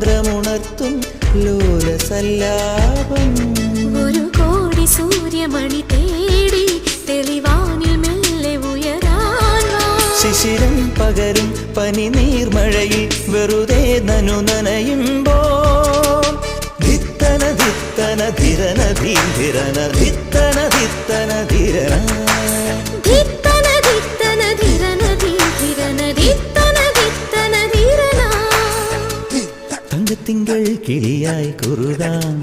സാന്ദ്രമുണർത്തും ലോലസല്ലാപം. ഒരു കോടി സൂര്യമണി തേടി തെളിവാനിൽ മെല്ലെ ഉയരാൻ വാ. ശിശിരം പകരും പനി നീർമഴയിൽ വെറുതെ നനു നനയുമ്പോൾ ധിത്തന ധിത്തന ധിരന ധീരന ധിത്തന ധിത്തന ധിരന ധിത്തന ധിത്തന ധിരന ധീരന ധിത്തന ധിത്തന ധിരന. തങ്കത്തിങ്കൾ കിളിയായി കുറുകാം